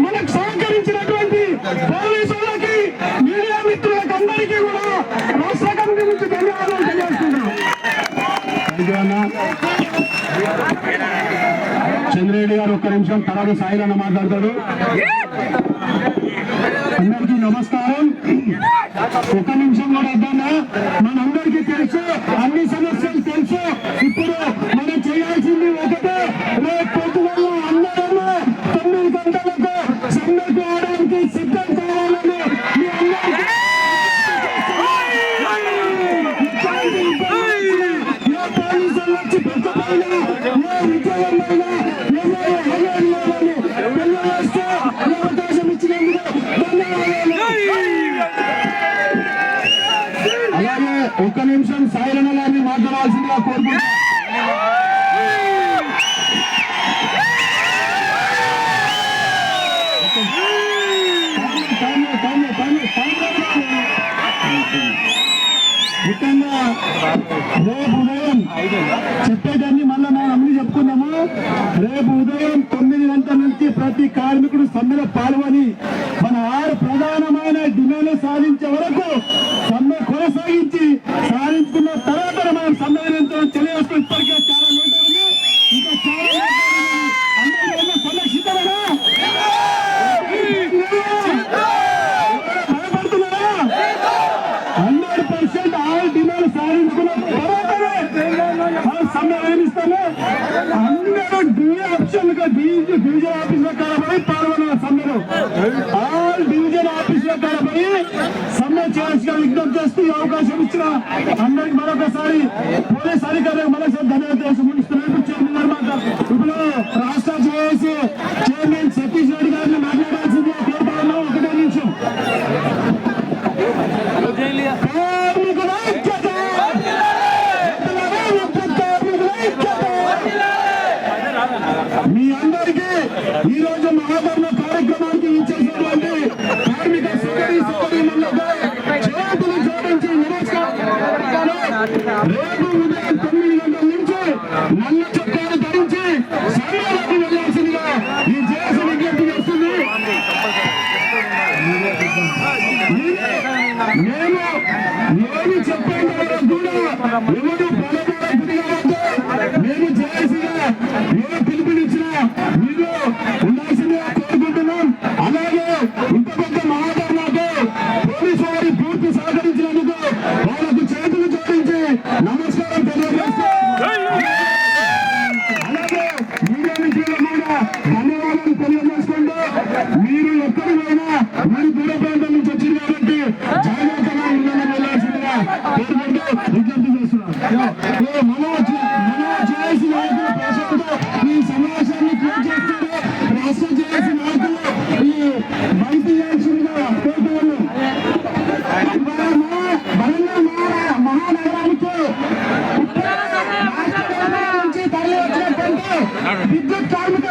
మనకు సహకరించినటువంటి పోలీసులకి మీడియా మిత్రులకు అందరికీ కూడా రాష్ట్ర కమిటీ నుంచి ధన్యవాదాలు తెలియజేస్తున్నాం. చంద్రరెడ్డి గారు ఒక్క నిమిషం, తర్వాత సాయిలన్న మాట్లాడతాడు. అందరికీ నమస్కారం. ఒక నిమిషం కూడా వద్దన్నా, మనందరికీ తెలుసు, అన్ని సమస్యలు తెలుసు. ఇప్పుడు మనం చేయాల్సింది ఒకటే, రేపు పొద్దున అందరూ 9 గంటలకు సమ్మెకు అవడానికి సిద్ధం కావాలని మీ అందరికీ పోలీసులు వచ్చి పెట్టబడినా విజయమైనా అవకాశం ఇచ్చినందుకు అలాగే ఒక్క నిమిషం సాయిలన్న గారిని మాట్లాడాల్సిందిగా కోరుకుంటున్నాను. ముఖ్యంగా రేపు ఉదయం చెప్పేదాన్ని మళ్ళీ మనం అన్ని చెప్పుకున్నాము. రేపు ఉదయం 9 గంటల నుంచి ప్రతి కార్మికుడు సమ్మెలో పాల్గొని మన 6 ప్రధానమైన డిమాండ్లు సాధించే వరకు సమ్మె కొనసాగించి సాధించుకున్న తర్వాత మనం సమ్మె తెలియజేస్తూ ఇప్పటికే చాలా లేట్ అయింది. ఇంకా చాలా అందరూ సంరక్షితమేనా? భయపడుతున్నారా? 100% ఆల్ డిమాండ్ సాధించుకున్న తర్వాతనే సమ్మె నిర్వహిస్తాము. అందరూ డివిజన్ ఆఫీసుల కాడపడి పాల్గొన్నారు. సమ్మెలో ఆల్ డివిజన్ ఆఫీసుల కాడపడి సమ్మె చేయాల్సిన విజ్ఞప్తి చేస్తూ ఈ అవకాశం ఇచ్చిన అందరికి మరొకసారి పోలీస్ అధికారులకు మరొకసారి ధన్యవాదాలు ముగిస్తున్నాను. ఇప్పుడు రాష్ట్ర జేఏసీ చైర్మన్ సతీష్ రెడ్డి గారిని మాట్లాడాల్సింది కోరుతా ఉన్నాం. ఒకటే నిమిషం. మీ అందరికీ ఈ రోజు మహాధర్మ కార్యక్రమానికి ఇచ్చేసినటువంటి కార్మిక సోదరీమణులకు చేతులు జోడించి నమస్కారం. రేపు ఉదయం 9 గంటల నుంచి నల్ల చొక్కాలు ధరించి సమ్మెలకు వెళ్లాల్సిందిగా ఈ జేఏసీ విజ్ఞప్తి చేస్తుంది. మేము ఏమి చెప్పేంత వరకు కూడా ఎవరు మేము జేఏసీగా ఏ పిలుపునిచ్చినా మీరు ఉండాల్సిందిగా కోరుకుంటున్నాం. అలాగే ఇంత పెద్ద మహాధర్నాకు పోలీసు వారి పూర్తి సహకరించినందుకు వాళ్ళకు చేతులు జోడించి నమస్కారం తెలియజేస్తాం. అలాగే మీడియా మిత్రులకు కూడా ధన్యవాదాలు తెలియజేసుకుంటూ, మీరు ఎక్కడికి పోయినా మీరు దూర ప్రాంతం నుంచి వచ్చింది కాబట్టి జాగ్రత్తగా ఉండాలని వెళ్ళాల్సిందిగా కోరుకుంటూ విజ్ఞప్తి చేస్తున్నాం. జేఏసీ నాయకులు ప్రశాంత్ ఈ సమావేశాన్ని క్లోజ్ చేస్తారు. రాష్ట్ర జేఏసీ నాయకులు ఈ బయట చేయాల్సిందిగా కోరుతున్నాను. వరంగల్ మహానగరానికి నుంచి తరలి వచ్చినటువంటి విద్యుత్ కార్మిక